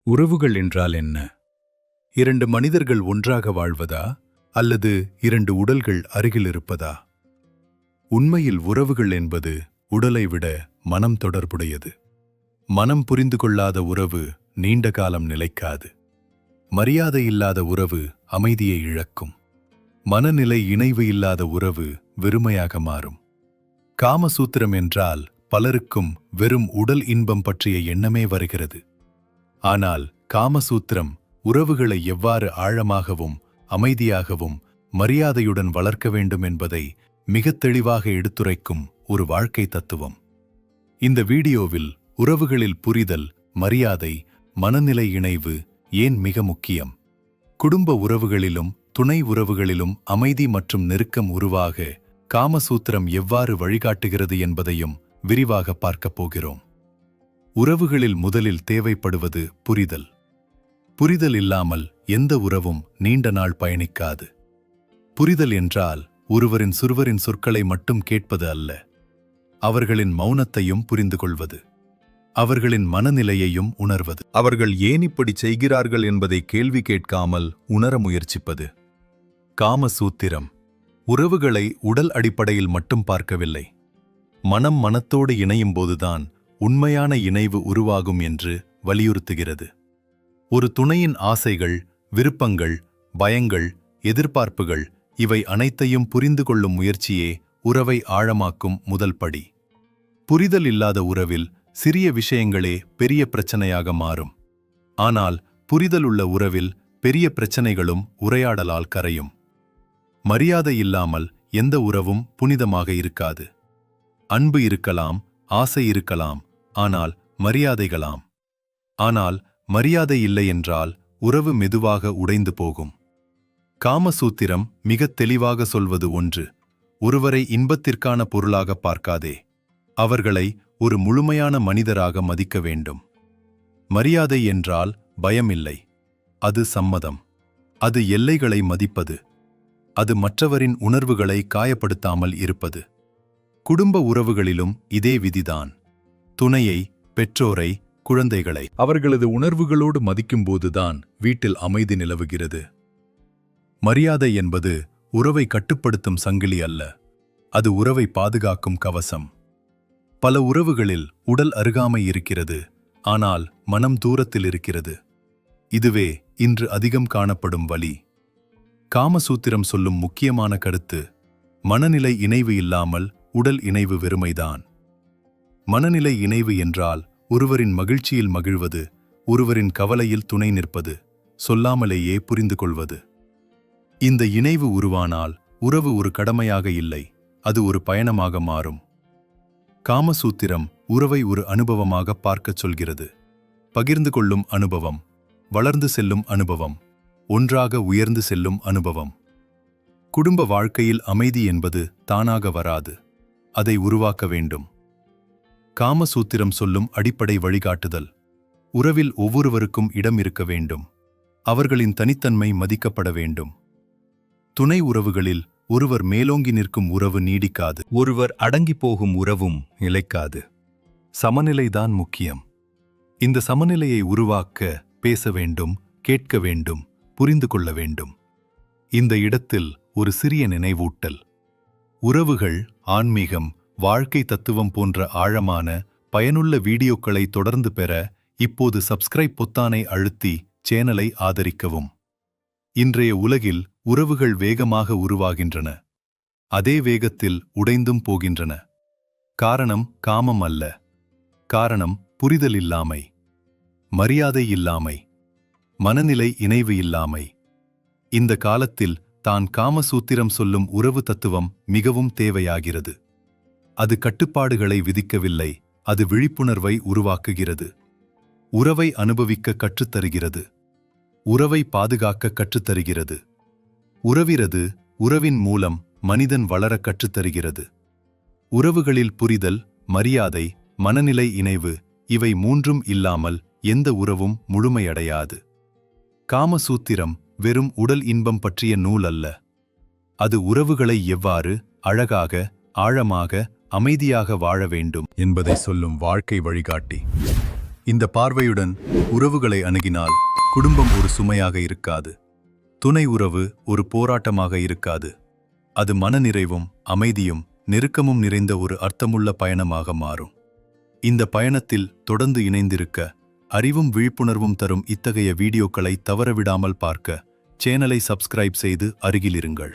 உறவுகள் என்றால் என்ன? இரண்டு மனிதர்கள் ஒன்றாக வாழ்வதா அல்லது இரண்டு உடல்கள் அருகில் இருப்பதா? உண்மையில் உறவுகள் என்பது உடலை விட மனம் தொடர்புடையது. மனம் புரிந்து கொள்ளாத உறவு நீண்ட காலம் நிலைக்காது. மரியாதை இல்லாத உறவு அமைதியை இழக்கும். மனநிலை இணைவு இல்லாத உறவு வெறுமையாக மாறும். காமசூத்திரம் என்றால் பலருக்கும் வெறும் உடல் இன்பம் பற்றிய எண்ணமே வருகிறது. ஆனால் காமசூத்திரம் உறவுகளை எவ்வாறு ஆழமாகவும் அமைதியாகவும் மரியாதையுடன் வளர்க்க வேண்டும் என்பதை மிகத் தெளிவாக எடுத்துரைக்கும் ஒரு வாழ்க்கை தத்துவம். இந்த வீடியோவில் உறவுகளில் புரிதல், மரியாதை, மனநிலை இணைவு ஏன் மிக முக்கியம், குடும்ப உறவுகளிலும் துணை உறவுகளிலும் அமைதி மற்றும் நெருக்கம் உருவாக காமசூத்திரம் எவ்வாறு வழிகாட்டுகிறது என்பதையும் விரிவாக பார்க்கப் போகிறோம். உறவுகளில் முதலில் தேவைப்படுவது புரிதல். புரிதல் இல்லாமல் எந்த உறவும் நீண்ட நாள் பயணிக்காது. புரிதல் என்றால் ஒருவரின் சுருவரின் சொற்களை மட்டும் கேட்பது அல்ல, அவர்களின் மௌனத்தையும் புரிந்து கொள்வது, அவர்களின் மனநிலையையும் உணர்வது, அவர்கள் ஏன் இப்படி செய்கிறார்கள் என்பதை கேள்வி கேட்காமல் உணர முயற்சிப்பது. காமசூத்திரம் உறவுகளை உடல் அடிப்படையில் மட்டும் பார்க்கவில்லை, மனம் மனத்தோடு இணையும் போதுதான் உண்மையான இணைவு உருவாகும் என்று வலியுறுத்துகிறது. ஒரு துணையின் ஆசைகள், விருப்பங்கள், பயங்கள், எதிர்பார்ப்புகள் இவை அனைத்தையும் புரிந்து கொள்ளும் முயற்சியே உறவை ஆழமாக்கும் முதல் படி. புரிதல் இல்லாத உறவில் சிறிய விஷயங்களே பெரிய பிரச்சனையாக மாறும். ஆனால் புரிதல் உள்ள உறவில் பெரிய பிரச்சனைகளும் உரையாடலால் கரையும். மரியாதை இல்லாமல் எந்த உறவும் புனிதமாக இருக்காது. அன்பு இருக்கலாம், ஆசை இருக்கலாம், ஆனால் மரியாதைகளாம். ஆனால் மரியாதை இல்லை என்றால் உறவு மெதுவாக உடைந்து போகும். காமசூத்திரம் மிகத் தெளிவாக சொல்வது ஒன்று: ஒருவரை இன்பத்திற்கான பொருளாக பார்க்காதே, அவர்களை ஒரு முழுமையான மனிதராக மதிக்க வேண்டும். மரியாதை என்றால் பயமில்லை, அது சம்மதம், அது எல்லைகளை மதிப்பது, அது மற்றவரின் உணர்வுகளை காயப்படுத்தாமல் இருப்பது. குடும்ப உறவுகளிலும் இதே விதிதான். துணையை, பெற்றோரை, குழந்தைகளை அவர்களது உணர்வுகளோடு மதிக்கும்போதுதான் வீட்டில் அமைதி நிலவுகிறது. மரியாதை என்பது உறவை கட்டுப்படுத்தும் சங்கிலி அல்ல, அது உறவை பாதுகாக்கும் கவசம். பல உறவுகளில் உடல் அருகாமை இருக்கிறது, ஆனால் மனம் தூரத்தில் இருக்கிறது. இதுவே இன்று அதிகம் காணப்படும் வலி. காமசூத்திரம் சொல்லும் முக்கியமான கருத்து: மனநிலை இணைவு இல்லாமல் உடல் இணைவு வெறுமைதான். மனநிலை இணைவு என்றால் ஒருவரின் மகிழ்ச்சியில் மகிழ்வது, ஒருவரின் கவலையில் துணை நிற்பது, சொல்லாமலேயே புரிந்து கொள்வது. இந்த இணைவு உருவானால் உறவு ஒரு கடமையாக இல்லை, அது ஒரு பயணமாக மாறும். காமசூத்திரம் உறவை ஒரு அனுபவமாக பார்க்கச் சொல்கிறது. பகிர்ந்து கொள்ளும் அனுபவம், வளர்ந்து செல்லும் அனுபவம், ஒன்றாக உயர்ந்து செல்லும் அனுபவம். குடும்ப வாழ்க்கையில் அமைதி என்பது தானாக வராது, அதை உருவாக்க வேண்டும். காமசூத்திரம் சொல்லும் அடிப்படை வழிகாட்டுதல்: உறவில் ஒவ்வொருவருக்கும் இடம் இருக்க வேண்டும், அவர்களின் தனித்தன்மை மதிக்கப்பட வேண்டும். துணை உறவுகளில் ஒருவர் மேலோங்கி நிற்கும் உறவு நீடிக்காது, ஒருவர் அடங்கி போகும் உறவும் நிலைக்காது. சமநிலைதான் முக்கியம். இந்த சமநிலையை உருவாக்க பேச வேண்டும், கேட்க வேண்டும், புரிந்து கொள்ள வேண்டும். இந்த இடத்தில் ஒரு சிறிய நினைவூட்டல்: உறவுகள், ஆன்மீகம், வாழ்க்கை தத்துவம் போன்ற ஆழமான பயனுள்ள வீடியோக்களை தொடர்ந்து பெற இப்போது சப்ஸ்கிரைப் பொத்தானை அழுத்தி சேனலை ஆதரிக்கவும். இன்றைய உலகில் உறவுகள் வேகமாக உருவாகின்றன, அதே வேகத்தில் உடைந்தும் போகின்றன. காரணம் காமம் அல்ல, காரணம் புரிதல் இல்லாமை, மரியாதை இல்லாமை, மனநிலை இணைவு இல்லாமை. இந்த காலத்தில் தான் காமசூத்திரம் சொல்லும் உறவு தத்துவம் மிகவும் தேவையாகிறது. அது கட்டுப்பாடுகளை விதிக்கவில்லை, அது விழிப்புணர்வை உருவாக்குகிறது. உறவை அனுபவிக்க கற்றுத்தருகிறது, உறவை பாதுகாக்க கற்றுத்தருகிறது. உறவிறது உறவின் மூலம் மனிதன் வளர கற்றுத்தருகிறது. உறவுகளில் புரிதல், மரியாதை, மனநிலை இணைவு இவை மூன்றும் இல்லாமல் எந்த உறவும் முழுமையடையாது. காமசூத்திரம் வெறும் உடல் இன்பம் பற்றிய நூல் அல்ல, அது உறவுகளை எவ்வாறு அழகாக, ஆழமாக, அமைதியாக வாழ வேண்டும் என்பதை சொல்லும் வாழ்க்கை வழிகாட்டி. இந்த பார்வையுடன் உறவுகளை அணுகினால் குடும்பம் ஒரு சுமையாக இருக்காது. துணை உறவு ஒரு போராட்டமாக இருக்காது. அது மனநிறைவும் அமைதியும் நெருக்கமும் நிறைந்த ஒரு அர்த்தமுள்ள பயணமாக மாறும். இந்த பயணத்தில் தொடர்ந்து இணைந்திருக்க, அறிவும் விழிப்புணர்வும் தரும் இத்தகைய வீடியோக்களை தவறவிடாமல் பார்க்க சேனலை சப்ஸ்கிரைப் செய்து அருகிலிருங்கள்.